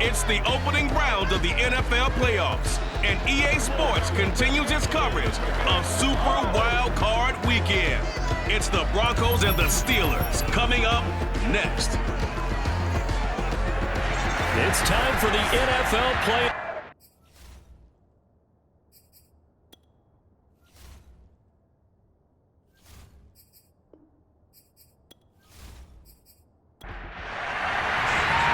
It's the opening round of the NFL playoffs, and EA Sports continues its coverage of Super Wildcard Weekend. It's the Broncos and the Steelers coming up next. It's time for the NFL play.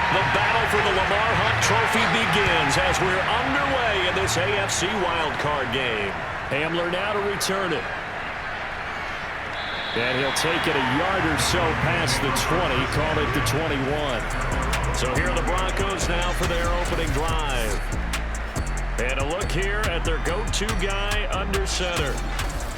The battle for the Lamar Hunt Trophy begins as we're underway in this AFC wildcard game. Hamler now to return it. And he'll take it a yard or so past the 20, call it the 21. So here are the Broncos now for their opening drive. And a look here at their go-to guy under center.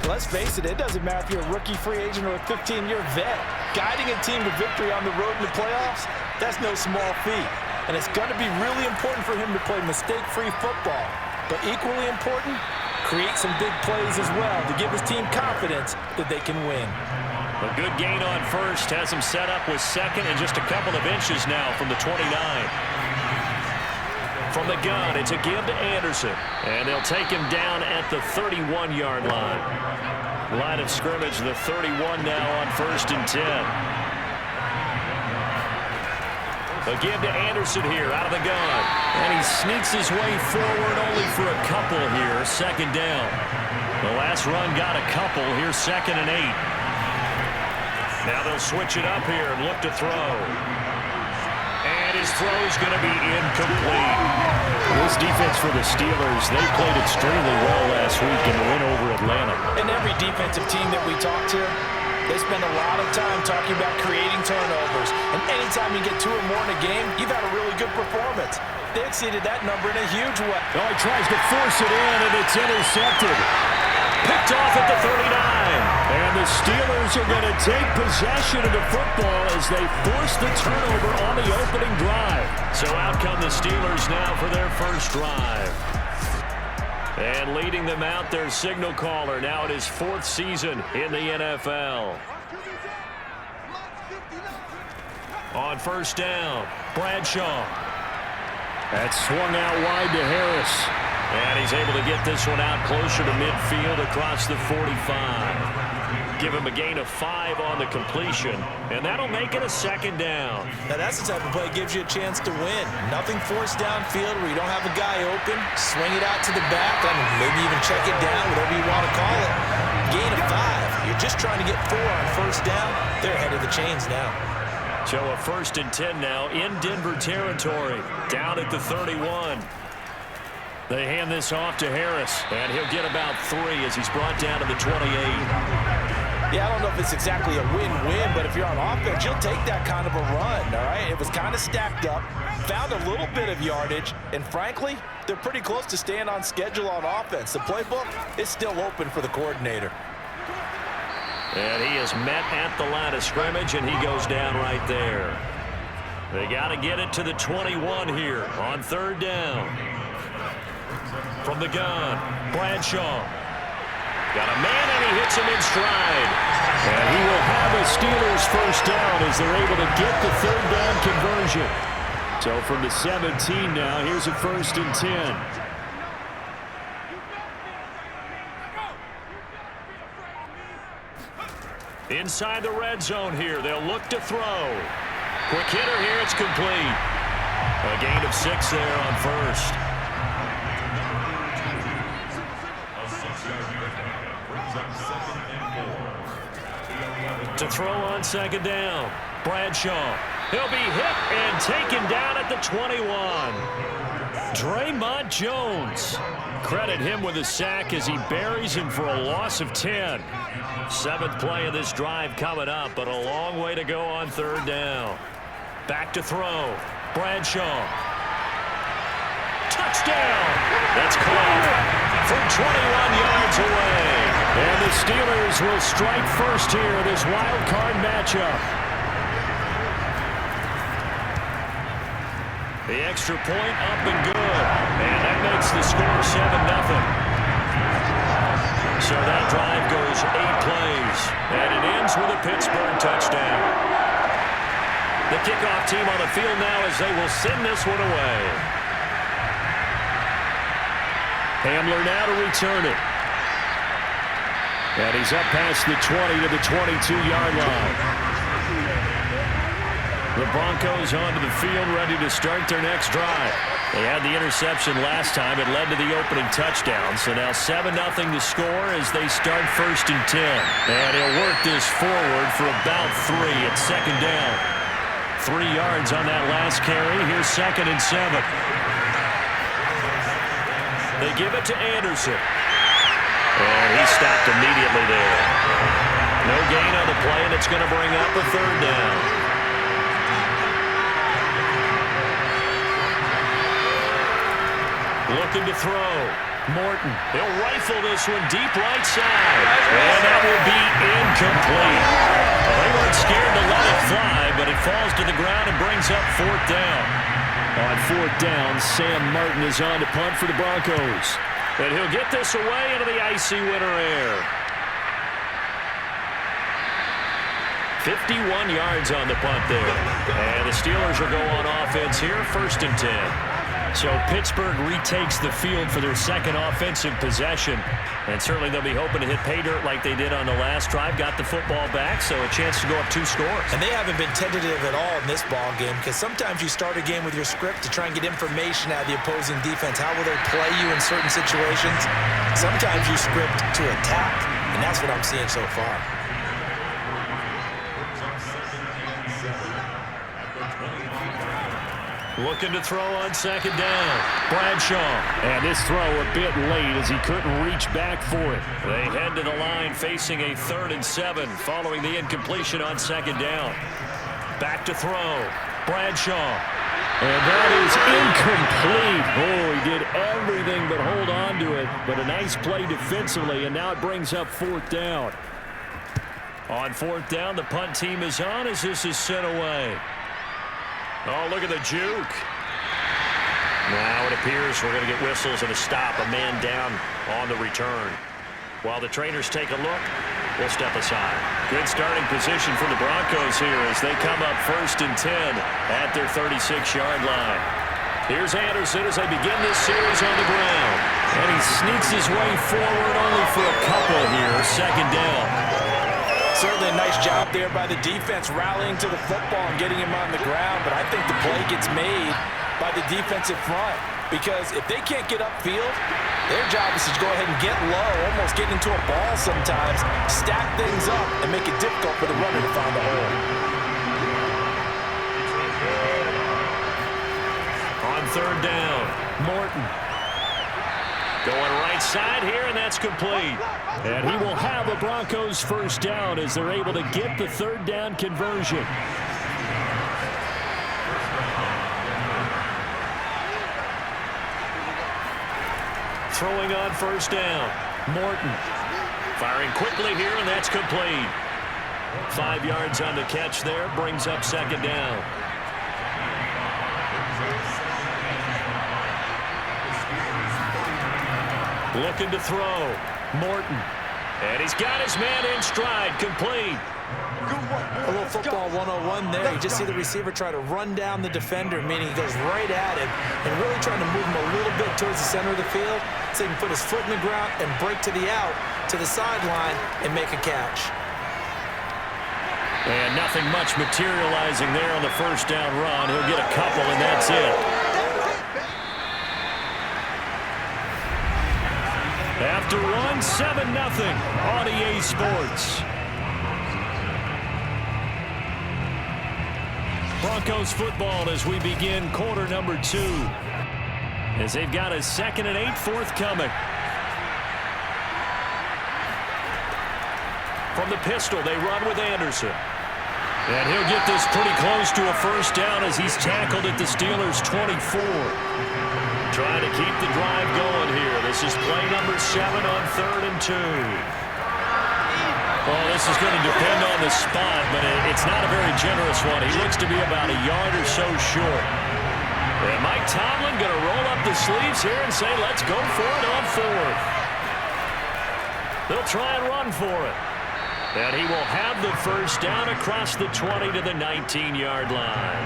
Let's face it, it doesn't matter if you're a rookie free agent or a 15-year vet. Guiding a team to victory on the road in the playoffs, that's no small feat. And it's going to be really important for him to play mistake-free football. But equally important, create some big plays as well to give his team confidence that they can win. A good gain on first has him set up with second and just a couple of inches now from the 29. From the gun, it's a give to Anderson. And they'll take him down at the 31-yard line. Line of scrimmage, the 31 now on 1st and 10. A give to Anderson here out of the gun. And he sneaks his way forward only for a couple here, second down. The last run got a couple. Here's 2nd and 8. Now they'll switch it up here and look to throw. And his throw is going to be incomplete. This defense for the Steelers, they played extremely well last week in the win over Atlanta. And every defensive team that we talk to, they spend a lot of time talking about creating turnovers. And anytime you get 2 or more in a game, you've had a really good performance. They exceeded that number in a huge way. Oh, he tries to force it in, and it's intercepted. Picked off at the 39. And the Steelers are going to take possession of the football as they force the turnover on the opening drive. So out come the Steelers now for their first drive. And leading them out, their signal caller now in his 4th season in the NFL. On first down, Bradshaw. That swung out wide to Harris. And he's able to get this one out closer to midfield across the 45. Give him a gain of 5 on the completion, and that'll make it a 2nd down. Now that's the type of play that gives you a chance to win. Nothing forced downfield where you don't have a guy open. Swing it out to the back, and maybe even check it down, whatever you want to call it. Gain of 5. You're just trying to get 4 on first down. They're ahead of the chains now. So a 1st and 10 now in Denver territory, down at the 31. They hand this off to Harris, and he'll get about 3 as he's brought down to the 28. Yeah, I don't know if it's exactly a win-win, but if you're on offense, you'll take that kind of a run, all right? It was kind of stacked up, found a little bit of yardage, and frankly, they're pretty close to staying on schedule on offense. The playbook is still open for the coordinator. And he is met at the line of scrimmage, and he goes down right there. They got to get it to the 21 here on 3rd down. From the gun, Bradshaw. Got a man, and he hits him in stride. And he will have a Steelers first down as they're able to get the 3rd down conversion. So from the 17 now, here's a 1st and 10. Inside the red zone here, they'll look to throw. Quick hitter here, it's complete. A gain of 6 there on first. To throw on 2nd down, Bradshaw. He'll be hit and taken down at the 21. Draymond Jones. Credit him with a sack as he buries him for a loss of 10. 7th play of this drive coming up, but a long way to go on 3rd down. Back to throw. Bradshaw. Touchdown! That's caught from 21 yards away. And the Steelers will strike first here in this wild card matchup. The extra point up and good. And that makes the score 7-0. So that drive goes 8 plays. And it ends with a Pittsburgh touchdown. The kickoff team on the field now as they will send this one away. Hamler now to return it. And he's up past the 20 to the 22-yard line. The Broncos onto the field, ready to start their next drive. They had the interception last time. It led to the opening touchdown. So now 7-0 to score as they start 1st and 10. And he'll work this forward for about 3 at 2nd down. 3 yards on that last carry. Here's 2nd and 7. They give it to Anderson. And he stopped immediately there. No gain on the play, and it's going to bring up a 3rd down. Looking to throw. Morton. He'll rifle this one deep right side. And that will be incomplete. Well, they weren't scared to let it fly, but it falls to the ground and brings up 4th down. On 4th down, Sam Martin is on to punt for the Broncos. And he'll get this away into the icy winter air. 51 yards on the punt there. And the Steelers will go on offense here, 1st and 10. So Pittsburgh retakes the field for their 2nd offensive possession. And certainly they'll be hoping to hit pay dirt like they did on the last drive. Got the football back, so a chance to go up 2 scores. And they haven't been tentative at all in this ball game, because sometimes you start a game with your script to try and get information out of the opposing defense. How will they play you in certain situations? Sometimes you script to attack, and that's what I'm seeing so far. Looking to throw on 2nd down. Bradshaw. And this throw a bit late as he couldn't reach back for it. They head to the line facing a 3rd and 7 following the incompletion on 2nd down. Back to throw. Bradshaw. And that is incomplete. Oh, he did everything but hold on to it. But a nice play defensively, and now it brings up 4th down. On 4th down, the punt team is on as this is sent away. Oh, look at the juke. Now it appears we're going to get whistles and a stop. A man down on the return. While the trainers take a look, we'll step aside. Good starting position for the Broncos here as they come up 1st and 10 at their 36-yard line. Here's Anderson as they begin this series on the ground. And he sneaks his way forward only for a couple here. 2nd down. Certainly a nice job there by the defense rallying to the football and getting him on the ground, but I think the play gets made by the defensive front, because if they can't get upfield, their job is to go ahead and get low, almost get into a ball sometimes, stack things up, and make it difficult for the runner to find the hole. On 3rd down, Morton. Going right side here, and that's complete. And he will have a Broncos 1st down as they're able to get the 3rd down conversion. Throwing on 1st down, Morton. Firing quickly here, and that's complete. 5 yards on the catch there, brings up 2nd down. Looking to throw. Morton. And he's got his man in stride. Complete. A little football 101 there. You just see the receiver try to run down the defender, meaning he goes right at him and really trying to move him a little bit towards the center of the field so he can put his foot in the ground and break to the out, to the sideline, and make a catch. And nothing much materializing there on the 1st down run. He'll get a couple, and that's it. After one, 7-0 on EA Sports. Broncos football as we begin quarter number 2. As they've got a 2nd and 8 forthcoming. From the pistol, they run with Anderson. And he'll get this pretty close to a 1st down as he's tackled at the Steelers' 24. Trying to keep the drive going here. This is play number 7 on 3rd and 2. Well, this is going to depend on the spot, but it's not a very generous one. He looks to be about a yard or so short. And Mike Tomlin going to roll up the sleeves here and say, let's go for it on 4th. They'll try and run for it. And he will have the first down across the 20 to the 19-yard line.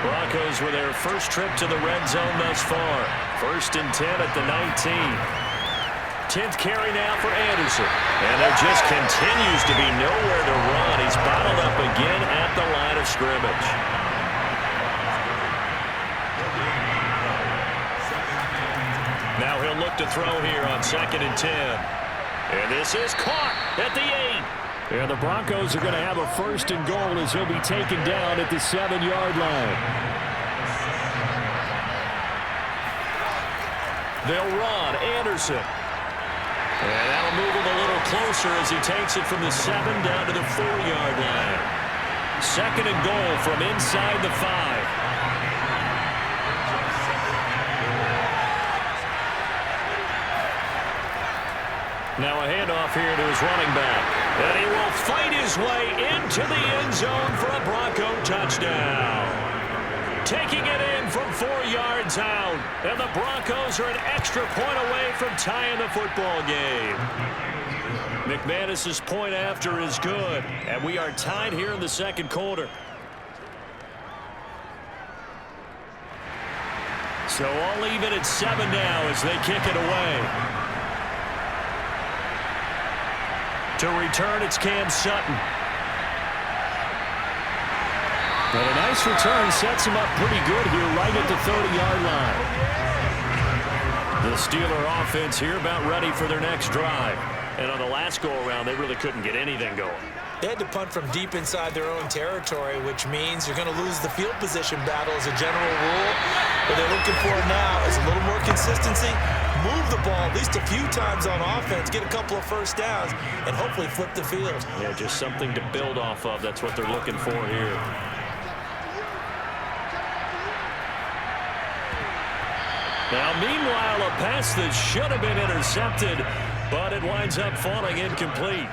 Broncos with their first trip to the red zone thus far. 1st and 10 at the 19. 10th carry now for Anderson. And there just continues to be nowhere to run. He's bottled up again at the line of scrimmage. Now he'll look to throw here on 2nd and 10. And this is caught at the 8. And the Broncos are going to have a 1st and goal as he'll be taken down at the 7-yard line. They'll run Anderson. And that'll move him a little closer as he takes it from the 7 down to the 4-yard line. 2nd and goal from inside the 5. Now a handoff here to his running back. And he will fight his way into the end zone for a Bronco touchdown. Taking it in from 4 yards out. And the Broncos are an extra point away from tying the football game. McManus's point after is good. And we are tied here in the 2nd quarter. So all even at 7 now as they kick it away. To return, it's Cam Sutton. But a nice return sets him up pretty good here right at the 30-yard line. The Steeler offense here about ready for their next drive. And on the last go-around, they really couldn't get anything going. They had to punt from deep inside their own territory, which means you're going to lose the field position battle as a general rule. What they're looking for now is a little more consistency. Move the ball at least a few times on offense, get a couple of first downs, and hopefully flip the field. Yeah, just something to build off of. That's what they're looking for here. Now, meanwhile, a pass that should have been intercepted, but it winds up falling incomplete.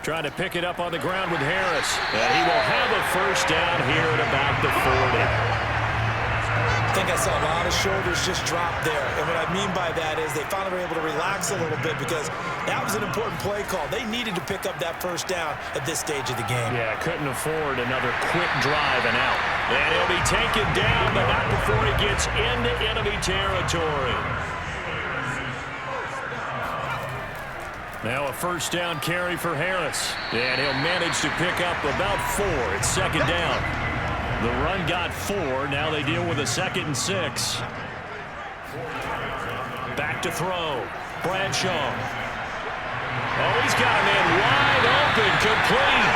Trying to pick it up on the ground with Harris. And he will have a first down here at about the 40. I think I saw a lot of shoulders just drop there. And what I mean by that is they finally were able to relax a little bit because that was an important play call. They needed to pick up that first down at this stage of the game. Yeah, couldn't afford another quick drive and out. And he'll be taken down, but not before he gets into enemy territory. Now a first down carry for Harris. And he'll manage to pick up about 4. It's 2nd down. The run got 4. Now they deal with a 2nd and 6. Back to throw. Bradshaw. Oh, he's got a man wide open. Complete.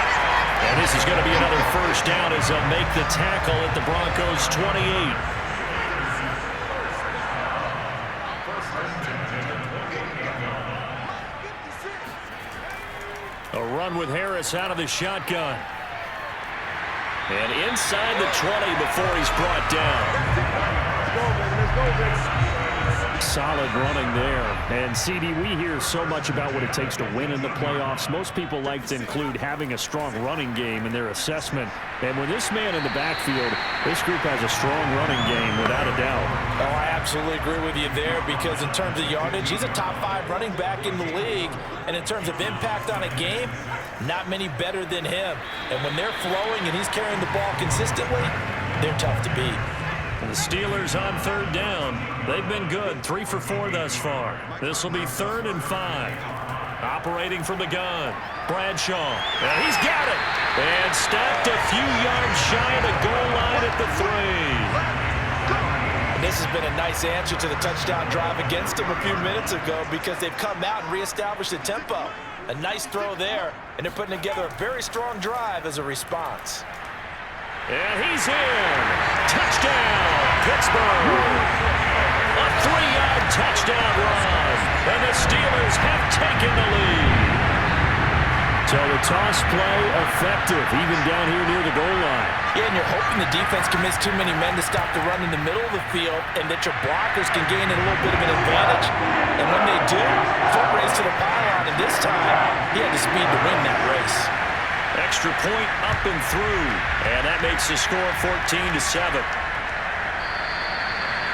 And this is going to be another first down as they'll make the tackle at the Broncos' 28. A run with Harris out of the shotgun. And inside the 20 before he's brought down. Solid running there. And, CD, we hear so much about what it takes to win in the playoffs. Most people like to include having a strong running game in their assessment. And with this man in the backfield, this group has a strong running game without a doubt. Oh, I absolutely agree with you there because in terms of yardage, he's a top 5 running back in the league. And in terms of impact on a game, not many better than him. And when they're flowing and he's carrying the ball consistently, they're tough to beat. And the Steelers on 3rd down. They've been good, 3 for 4 thus far. This will be 3rd and 5. Operating from the gun. Bradshaw. And he's got it. And stopped a few yards shy of the goal line at the 3. And this has been a nice answer to the touchdown drive against them a few minutes ago because they've come out and reestablished the tempo. A nice throw there, and they're putting together a very strong drive as a response. And he's in. Touchdown, Pittsburgh. A 3-yard touchdown run. And the Steelers have taken the lead. So the toss play effective, even down here near the goal line. Yeah, and you're hoping the defense can miss too many men to stop the run in the middle of the field and that your blockers can gain a little bit of an advantage. And when they do, foot race to the pylon, and this time, he had the speed to win that race. Extra point up and through. And that makes the score 14-7.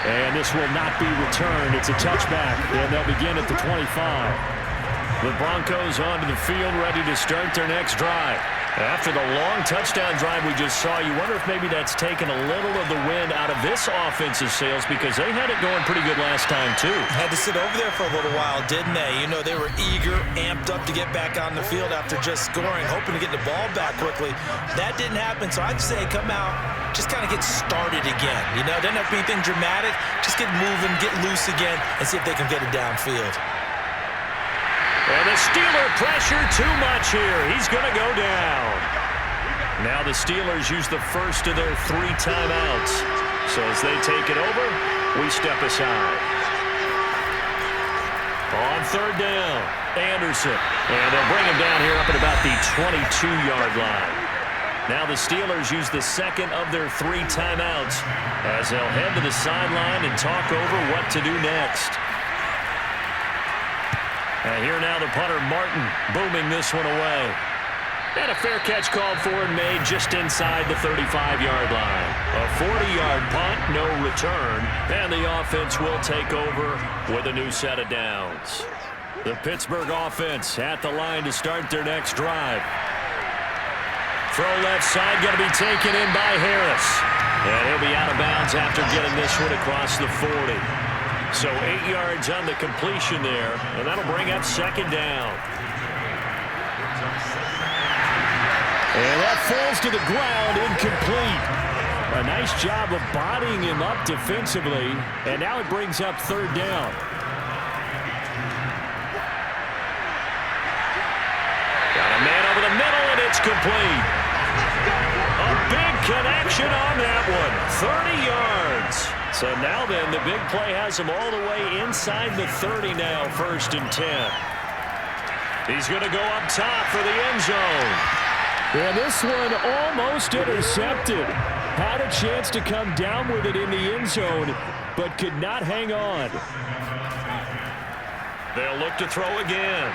And this will not be returned. It's a touchback, and they'll begin at the 25. The Broncos onto the field, ready to start their next drive. After the long touchdown drive we just saw, you wonder if maybe that's taken a little of the wind out of this offensive sails, because they had it going pretty good last time too. Had to sit over there for a little while, didn't they? You know, they were eager, amped up to get back on the field after just scoring, hoping to get the ball back quickly. That didn't happen, so I'd say come out, just kind of get started again. You know, doesn't have to be anything dramatic. Just get moving, get loose again, and see if they can get it downfield. And the Steeler pressure too much here. He's going to go down. Now the Steelers use the first of their 3 timeouts. So as they take it over, we step aside. On 3rd down, Anderson. And they'll bring him down here up at about the 22-yard line. Now the Steelers use the second of their 3 timeouts as they'll head to the sideline and talk over what to do next. And here now the punter, Martin, booming this one away. And a fair catch called for and made just inside the 35-yard line. A 40-yard punt, no return, and the offense will take over with a new set of downs. The Pittsburgh offense at the line to start their next drive. Throw left side, going to be taken in by Harris. And he'll be out of bounds after getting this one across the 40. So 8 yards on the completion there, and that'll bring up 2nd down. And that falls to the ground, incomplete. A nice job of bodying him up defensively, and now it brings up 3rd down. Got a man over the middle, and it's complete. A big connection on that one, 30 yards. So now then, the big play has him all the way inside the 30 now, 1st and 10. He's going to go up top for the end zone. And this one almost intercepted. Had a chance to come down with it in the end zone, but could not hang on. They'll look to throw again.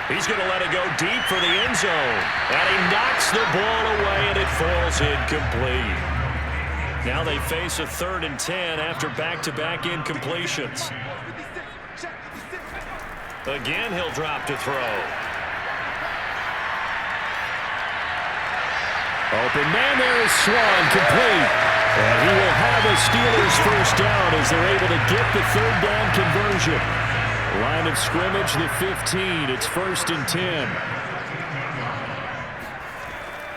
He's going to let it go deep for the end zone. And he knocks the ball away, and it falls incomplete. Now they face a 3rd and 10 after back-to-back incompletions. Again, he'll drop to throw. Open man there is Swan, complete. And he will have a Steelers 1st down as they're able to get the 3rd down conversion. Line of scrimmage, the 15. It's 1st and 10.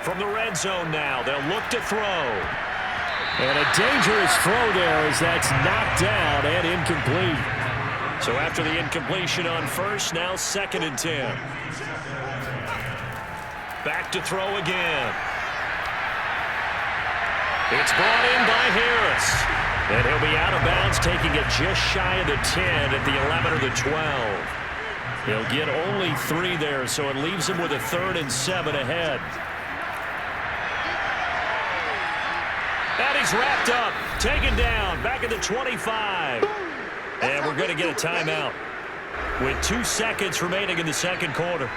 From the red zone now, they'll look to throw. And a dangerous throw there as that's knocked down and incomplete. So after the incompletion on 1st, now 2nd and 10. Back to throw again. It's brought in by Harris. And he'll be out of bounds, taking it just shy of the 10 at the 11 or the 12. He'll get only 3 there, so it leaves him with a 3rd and 7 ahead. And he's wrapped up, taken down, back at the 25. And we're going to get a timeout with 2 seconds remaining in the 2nd quarter.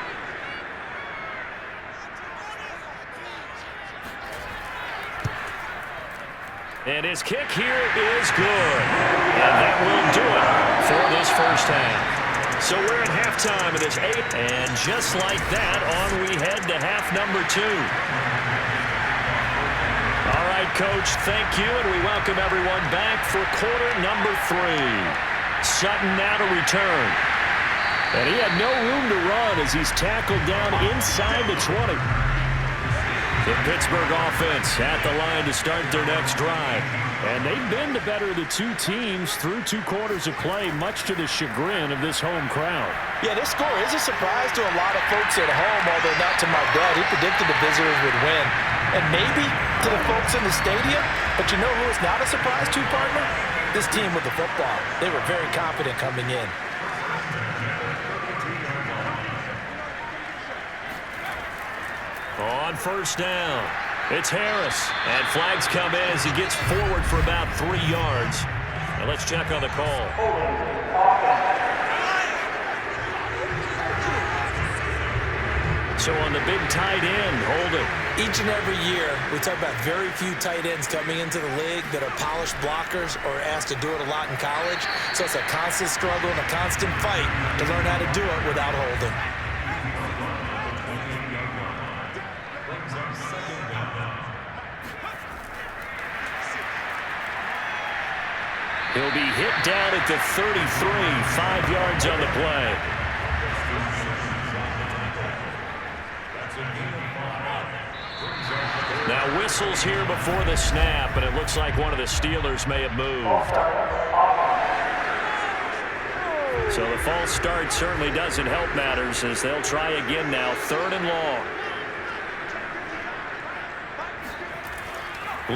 And his kick here is good. And that will do it for this 1st half. So we're at halftime of this 8. And just like that, on we head to half number 2. All right, Coach, thank you. And we welcome everyone back for quarter number 3. Sutton now to return. And he had no room to run as he's tackled down inside the 20. The Pittsburgh offense at the line to start their next drive. And they've been the better of the 2 teams through 2 quarters of play, much to the chagrin of this home crowd. Yeah, this score is a surprise to a lot of folks at home, although not to my dad. He predicted the visitors would win. And maybe to the folks in the stadium. But you know who is not a surprise to, partner? This team with the football. They were very confident coming in. On 1st down, it's Harris. And flags come in as he gets forward for about 3 yards. And let's check on the call. So on the big tight end, holding. Each and every year, we talk about very few tight ends coming into the league that are polished blockers or asked to do it a lot in college. So it's a constant struggle and a constant fight to learn how to do it without holding. He'll be hit down at the 33, 5 yards on the play. Now whistles here before the snap, and it looks like one of the Steelers may have moved. So the false start certainly doesn't help matters as they'll try again now, 3rd and long.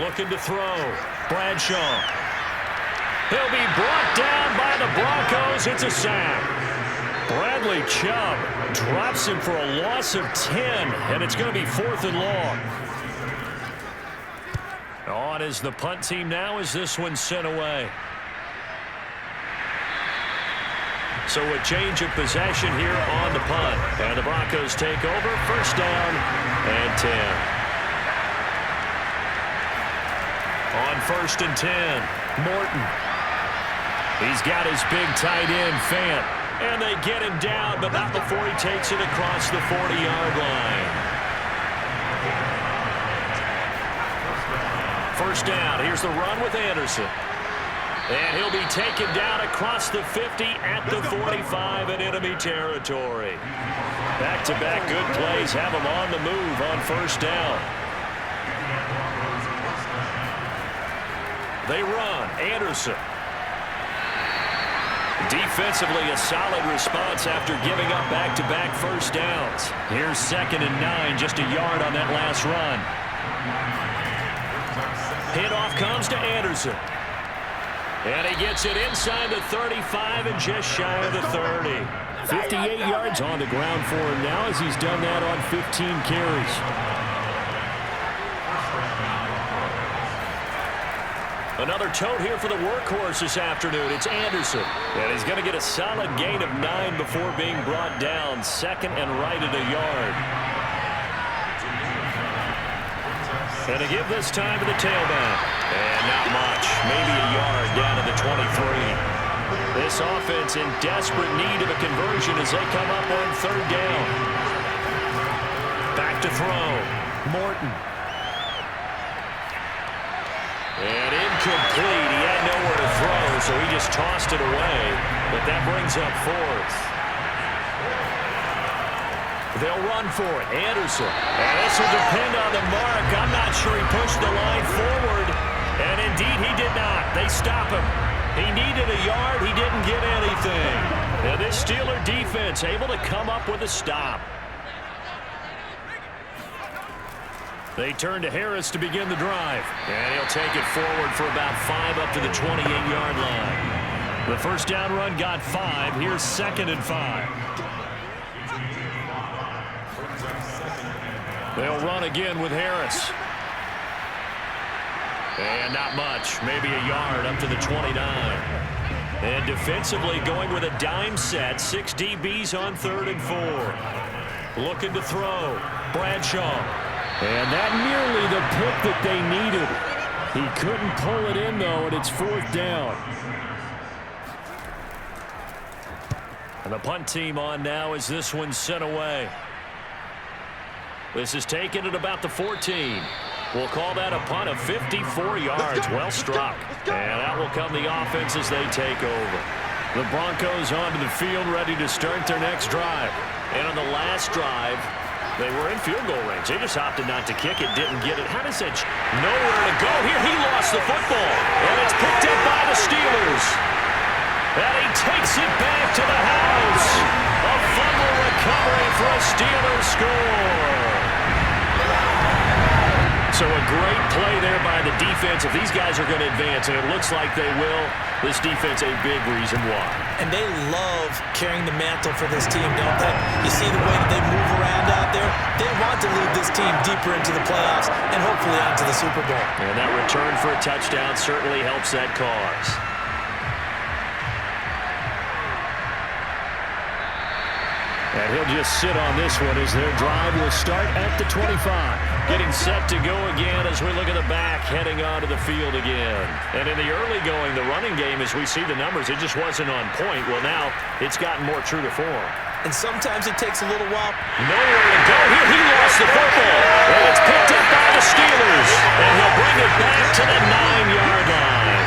Looking to throw. Bradshaw. He'll be brought down by the Broncos. It's a sack. Bradley Chubb drops him for a loss of 10, and it's going to be 4th and long. On is the punt team now as this one's sent away. So a change of possession here on the punt. And the Broncos take over. 1st down and 10. On 1st and 10, Morton. He's got his big tight end, Fant. And they get him down, but not before he takes it across the 40-yard line. 1st down. Here's the run with Anderson. And he'll be taken down across the 50 at the 45 in enemy territory. Back-to-back good plays have him on the move on 1st down. They run. Anderson. Defensively, a solid response after giving up back-to-back 1st downs. Here's 2nd and 9, just a yard on that last run. Handoff comes to Anderson. And he gets it inside the 35 and just shy of the 30. 58 yards on the ground for him now as he's done that on 15 carries. Another tote here for the workhorse this afternoon. It's Anderson. And he's going to get a solid gain of 9 before being brought down. 2nd and right at a yard. And to give this time to the tailback. And not much. Maybe a yard down to the 23. This offense in desperate need of a conversion as they come up on 3rd down. Back to throw. Morton. And incomplete. He had nowhere to throw, so he just tossed it away. But that brings up 4th. They'll run for it. Anderson. And this will depend on the mark. I'm not sure he pushed the line forward. And indeed, he did not. They stop him. He needed a yard. He didn't get anything. Now this Steeler defense able to come up with a stop. They turn to Harris to begin the drive. And he'll take it forward for about 5 up to the 28-yard line. The 1st down run got 5. Here's 2nd and 5. They'll run again with Harris. And not much. Maybe a yard up to the 29. And defensively going with a dime set. 6 DBs on 3rd and 4. Looking to throw. Bradshaw. And that nearly the pick that they needed. He couldn't pull it in, though, and it's 4th down. And the punt team on now as this one's sent away. This is taken at about the 14. We'll call that a punt of 54 yards. Well struck. And out will come the offense as they take over. The Broncos onto the field ready to start their next drive. And on the last drive, they were in field goal range. They just opted not to kick it, didn't get it. How does that? Nowhere to go here. He lost the football. And it's picked up by the Steelers. And he takes it back to the house. A fumble recovery for a Steelers score. So a great play there by the defense. If these guys are going to advance, and it looks like they will, this defense a big reason why. And they love carrying the mantle for this team, don't they? You see the way that they move around out there? They want to lead this team deeper into the playoffs and hopefully onto the Super Bowl. And that return for a touchdown certainly helps that cause. And he'll they'll just sit on this one as their drive will start at the 25. Getting set to go again as we look at the back heading onto the field again. And in the early going, the running game, as we see the numbers, it just wasn't on point. Well, now it's gotten more true to form. And sometimes it takes a little while. Nowhere to go here. He lost the football. And it's picked up by the Steelers. And he'll bring it back to the 9-yard line.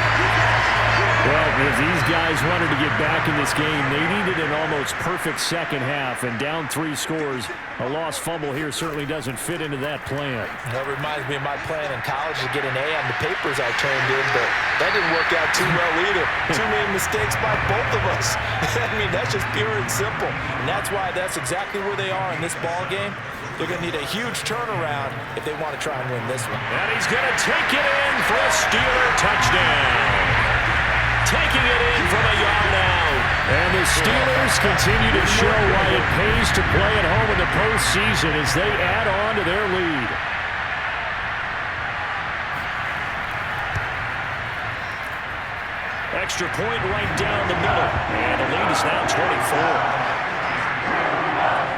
Well, if these guys wanted to get back in this game, they needed an almost perfect second half. And down 3 scores, a lost fumble here certainly doesn't fit into that plan. That reminds me of my plan in college to get an A on the papers I turned in, but that didn't work out too well either. Too many mistakes by both of us. I mean, that's just pure and simple. And that's why that's exactly where they are in this ball game. They're going to need a huge turnaround if they want to try and win this one. And he's going to take it in for a Steeler touchdown. Taking it in from a yard out. And the Steelers continue to show why it pays to play at home in the postseason as they add on to their lead. Extra point right down the middle. And the lead is now 24.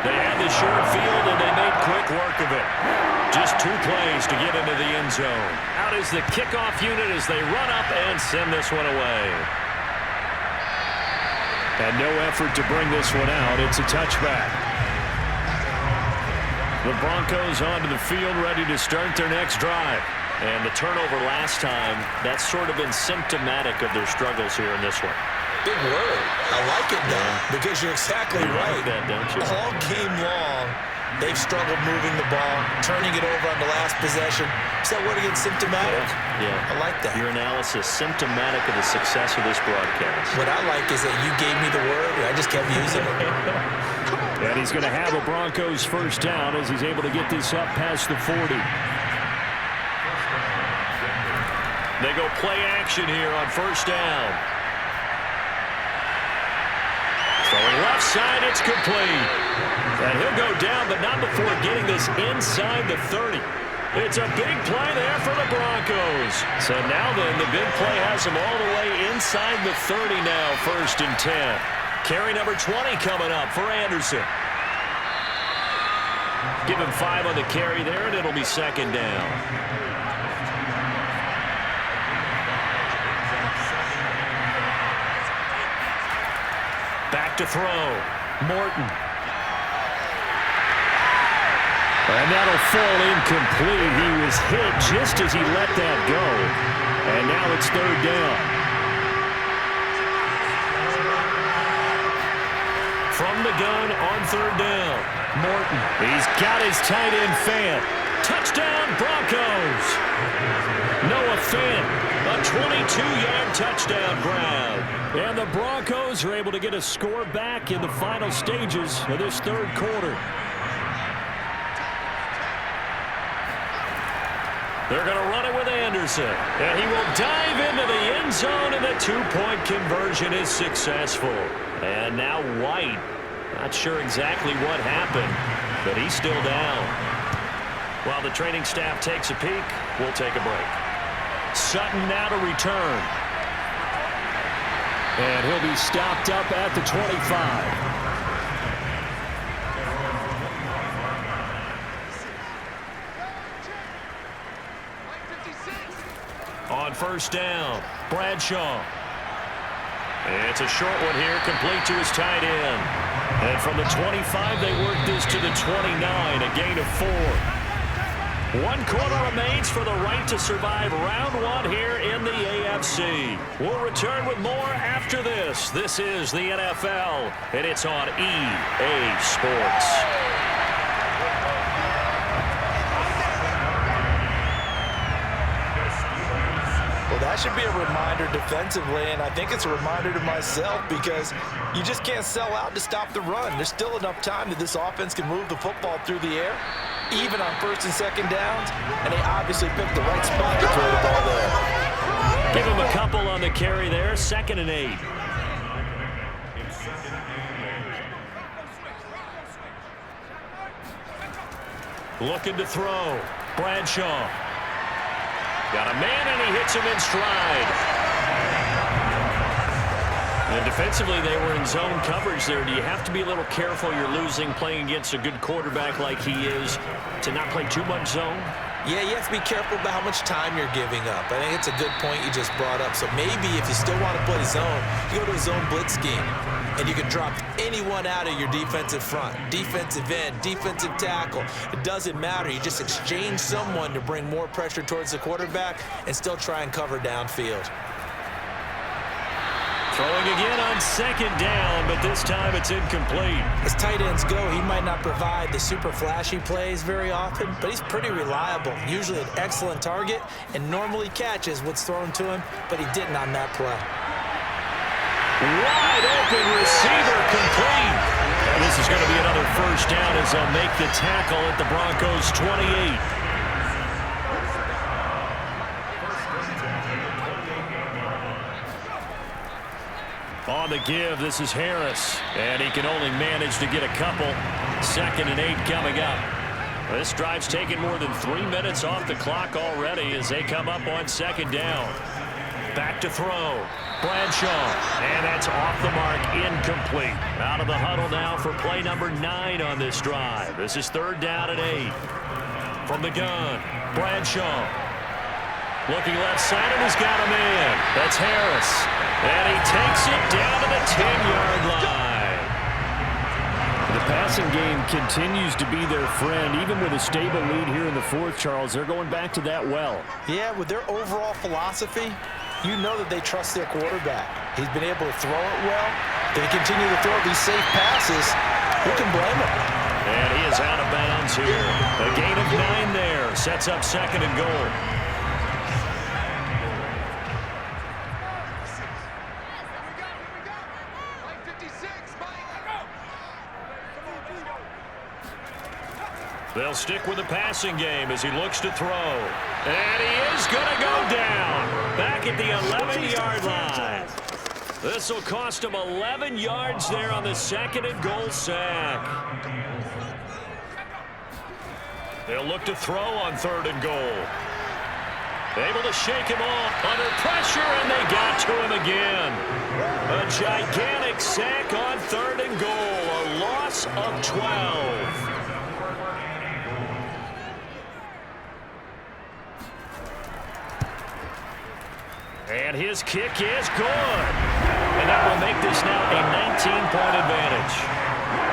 They had the short field, and they made quick work of it. Just 2 plays to get into the end zone. Out is the kickoff unit as they run up and send this one away. And no effort to bring this one out. It's a touchback. The Broncos onto the field, ready to start their next drive. And the turnover last time, that's sort of been symptomatic of their struggles here in this one. Big word. I like it now because you're exactly right. Like that, don't you? All game long, they've struggled moving the ball, turning it over on the last possession. Is that word again, symptomatic? Yeah. I like that. Your analysis, symptomatic of the success of this broadcast. What I like is that you gave me the word, and I just kept using it. And he's going to have a Broncos first down as he's able to get this up past the 40. They go play action here on first down. Throwing left side, it's complete. And he'll go down, but not before getting this inside the 30. It's a big play there for the Broncos. So now then, the big play has them all the way inside the 30 now, 1st and 10. Carry number 20 coming up for Anderson. Give him 5 on the carry there, and it'll be 2nd down. Back to throw. Morton. And that'll fall incomplete. He was hit just as he let that go. And now it's 3rd down. From the gun on 3rd down. Morton. He's got his tight end Fant. Touchdown Broncos. Noah Fant. A 22-yard touchdown grab. And the Broncos are able to get a score back in the final stages of this 3rd quarter. They're going to run it with Anderson. And he will dive into the end zone, and the 2-point conversion is successful. And now White. Not sure exactly what happened, but he's still down. While the training staff takes a peek, we'll take a break. Sutton now to return. And he'll be stopped up at the 25. On first down, Bradshaw. It's a short one here, complete to his tight end. And from the 25, they work this to the 29, a gain of 4. 1 quarter remains for the right to survive round 1 here in the AFC. We'll return with more after this. This is the NFL, and it's on EA Sports. Well, that should be a reminder defensively, and I think it's a reminder to myself because you just can't sell out to stop the run. There's still enough time that this offense can move the football through the air, even on 1st and 2nd downs, and they obviously picked the right spot to throw the ball there. Give him a couple on the carry there, 2nd and 8. Looking to throw. Bradshaw. Got a man, and he hits him in stride. And defensively, they were in zone coverage there. Do you have to be a little careful you're losing playing against a good quarterback like he is to not play too much zone? Yeah, you have to be careful about how much time you're giving up. I think it's a good point you just brought up. So maybe if you still want to play zone, you go to a zone blitz scheme. And you can drop anyone out of your defensive front, defensive end, defensive tackle. It doesn't matter. You just exchange someone to bring more pressure towards the quarterback and still try and cover downfield. Throwing again on second down, but this time it's incomplete. As tight ends go, he might not provide the super flashy plays very often, but he's pretty reliable, usually an excellent target, and normally catches what's thrown to him, but he didn't on that play. Wide open receiver complete. And this is going to be another first down as they'll make the tackle at the Broncos 28. On the give, this is Harris. And he can only manage to get a couple. 2nd and 8 coming up. This drive's taken more than 3 minutes off the clock already as they come up on 2nd down. Back to throw. Bradshaw. And that's off the mark. Incomplete. Out of the huddle now for play number 9 on this drive. This is 3rd down and 8. From the gun. Bradshaw. Looking left side, and he's got a man. That's Harris. And he takes it down to the 10-yard line. The passing game continues to be their friend. Even with a stable lead here in the 4th, Charles, they're going back to that well. Yeah, with their overall philosophy, you know that they trust their quarterback. He's been able to throw it well. They continue to throw these safe passes. Who can blame him? And he is out of bounds here. A gain of 9 there. Sets up 2nd and goal. They'll stick with the passing game as he looks to throw. And he is going to go down. Back at the 11-yard line. This will cost him 11 yards there on the 2nd and goal sack. They'll look to throw on 3rd and goal. Able to shake him off under pressure, and they got to him again. A gigantic sack on 3rd and goal. A loss of 12. And his kick is good. And that will make this now a 19-point advantage.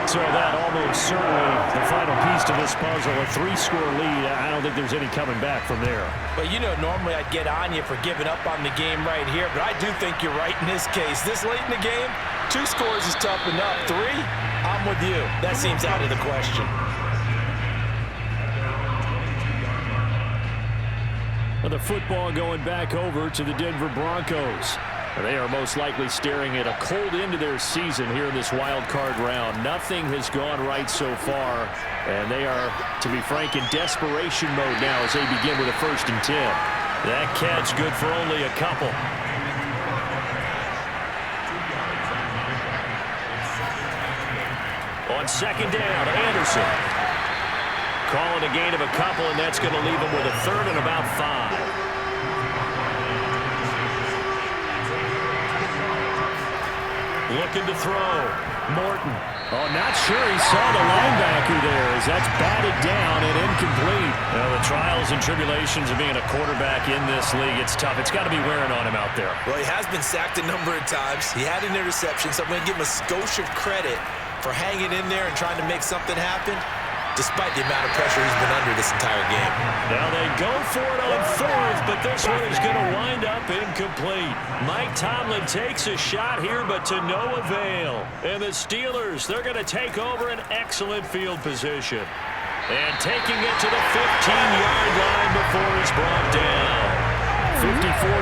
So that almost certainly the final piece to this puzzle. A 3-score lead. I don't think there's any coming back from there. But you know, normally I'd get on you for giving up on the game right here. But I do think you're right in this case. This late in the game, 2 scores is tough enough. 3, I'm with you. That seems out of the question. The football going back over to the Denver Broncos. They are most likely staring at a cold end to their season here in this wild card round. Nothing has gone right so far, and they are, to be frank, in desperation mode now as they begin with a 1st and 10. That catch good for only a couple. On 2nd down, Anderson. Calling a gain of a couple, and that's going to leave him with a 3rd and about 5. Looking to throw. Morton. Oh, not sure he saw the linebacker there as that's batted down and incomplete. Now, the trials and tribulations of being a quarterback in this league, it's tough. It's got to be wearing on him out there. Well, he has been sacked a number of times. He had an interception, so I'm going to give him a skosh of credit for hanging in there and trying to make something happen, despite the amount of pressure he's been under this entire game. Now they go for it on 4th, but this one is going to wind up incomplete. Mike Tomlin takes a shot here, but to no avail. And the Steelers, they're going to take over an excellent field position. And taking it to the 15-yard line before he's brought down. 54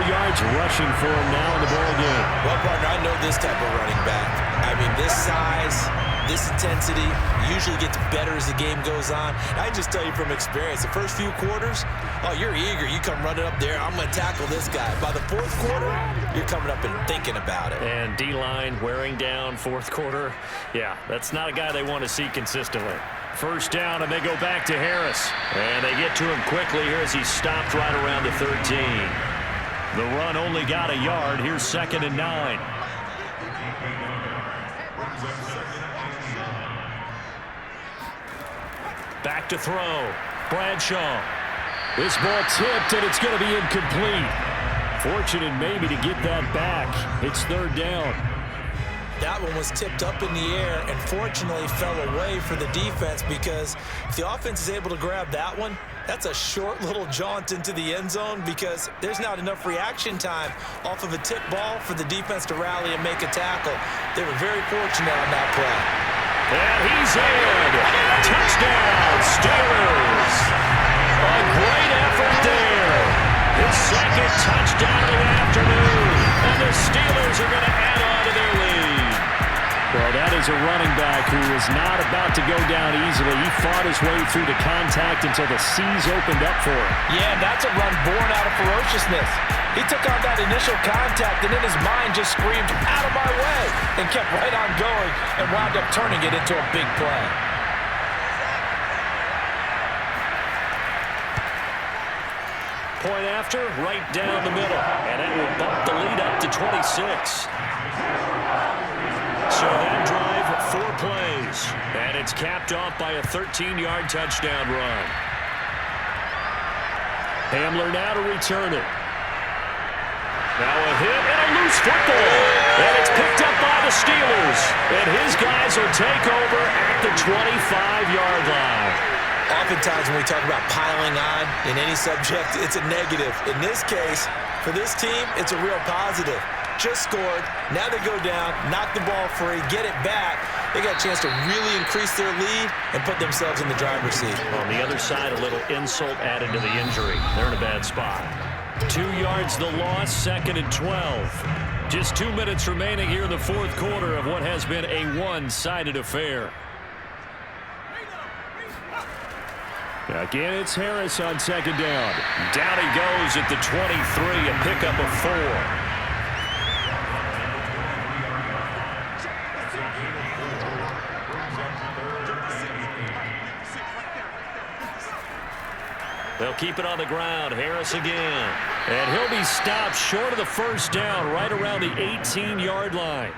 yards rushing for him now in the ball game. Well, partner, I know this type of running back. I mean, this size, this intensity usually gets better as the game goes on. I just tell you from experience, the first few quarters, oh, you're eager. You come running up there, I'm going to tackle this guy. By the 4th quarter, you're coming up and thinking about it. And D-line wearing down 4th quarter. Yeah, that's not a guy they want to see consistently. 1st down, and they go back to Harris. And they get to him quickly here as he stopped right around the 13. The run only got a yard. Here's 2nd and 9. Back to throw. Bradshaw. This ball tipped, and it's going to be incomplete. Fortunate maybe to get that back. It's third down. That one was tipped up in the air and fortunately fell away for the defense, because if the offense is able to grab that one, that's a short little jaunt into the end zone, because there's not enough reaction time off of a tip ball for the defense to rally and make a tackle. They were very fortunate on that play. And he's in. Touchdown, Steelers. A great effort there. His second touchdown of the afternoon. And the Steelers are going to add on to their lead. Well, that is a running back who is not about to go down easily. He fought his way through the contact until the seas opened up for him. Yeah, that's a run born out of ferociousness. He took on that initial contact, and in his mind just screamed, "Out of my way," and kept right on going and wound up turning it into a big play. Point after, right down the middle. And it will bump the lead up to 26. So that drive, 4 plays. And it's capped off by a 13-yard touchdown run. Hamler now to return it. Now a hit and a loose football. And it's picked up by the Steelers. And his guys will take over at the 25-yard line. Oftentimes when we talk about piling on in any subject, it's a negative. In this case, for this team, it's a real positive. Just scored. Now they go down, knock the ball free, get it back. They got a chance to really increase their lead and put themselves in the driver's seat. On the other side, a little insult added to the injury. They're in a bad spot. 2 yards the loss, 2nd and 12. Just 2 minutes remaining here in the fourth quarter of what has been a one-sided affair. Again, it's Harris on 2nd down. Down he goes at the 23, a pickup of 4. They'll keep it on the ground. Harris again. And he'll be stopped short of the first down right around the 18-yard line.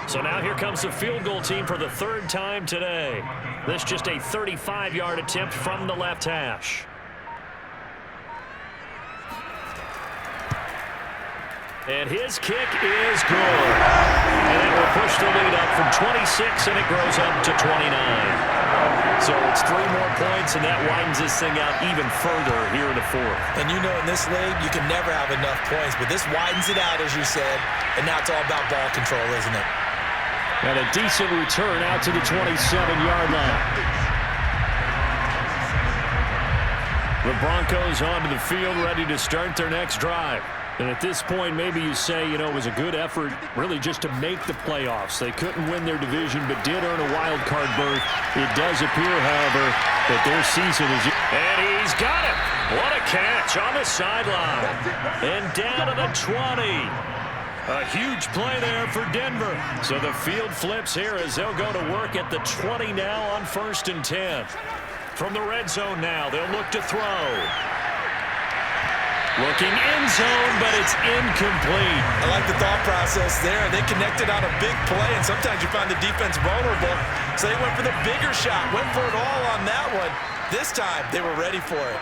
So now here comes the field goal team for the 3rd time today. This just a 35-yard attempt from the left hash. And his kick is good. And it will push the lead up from 26, and it grows up to 29. So it's 3 more points, and that widens this thing out even further here in the 4th. And you know in this league, you can never have enough points, but this widens it out, as you said, and now it's all about ball control, isn't it? And a decent return out to the 27-yard line. The Broncos onto the field, ready to start their next drive. And at this point, maybe you say, you know, it was a good effort really just to make the playoffs. They couldn't win their division, but did earn a wild card berth. It does appear, however, that their season is... And he's got it. What a catch on the sideline. And down to the 20. A huge play there for Denver. So the field flips here as they'll go to work at the 20 now on 1st and 10. From the red zone now, they'll look to throw. Looking end zone, but it's incomplete. I like the thought process there. They connected on a big play, and sometimes you find the defense vulnerable. So they went for the bigger shot, went for it all on that one. This time, they were ready for it.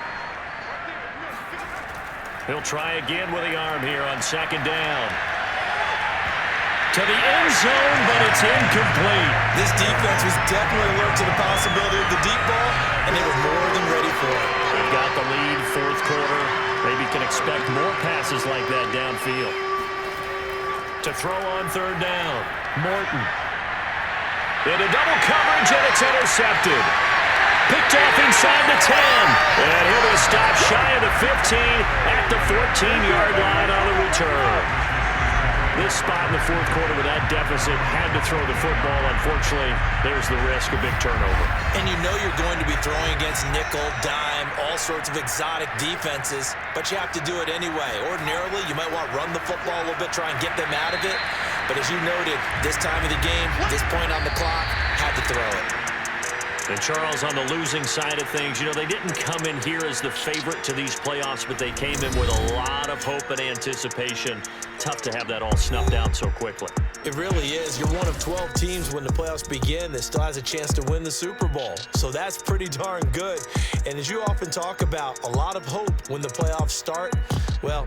He'll try again with the arm here on 2nd down. To the end zone, but it's incomplete. This defense was definitely alert to the possibility of the deep ball, and they were more than ready for it. They've got the lead, 4th quarter. Maybe can expect more passes like that downfield. To throw on 3rd down. Morton. Into double coverage, and it's intercepted. Picked off inside the 10. And he'll be stopped shy of the 15 at the 14-yard line on the return. This spot in the 4th quarter with that deficit, had to throw the football. Unfortunately, there's the risk of big turnover. And you know you're going to be throwing against nickel, dime, all sorts of exotic defenses, but you have to do it anyway. Ordinarily, you might want to run the football a little bit, try and get them out of it. But as you noted, this time of the game, this point on the clock, had to throw it. And Charles, on the losing side of things, you know, they didn't come in here as the favorite to these playoffs, but they came in with a lot of hope and anticipation. Tough to have that all snuffed out so quickly. It really is. You're one of 12 teams when the playoffs begin that still has a chance to win the Super Bowl. So that's pretty darn good. And as you often talk about, a lot of hope when the playoffs start. Well,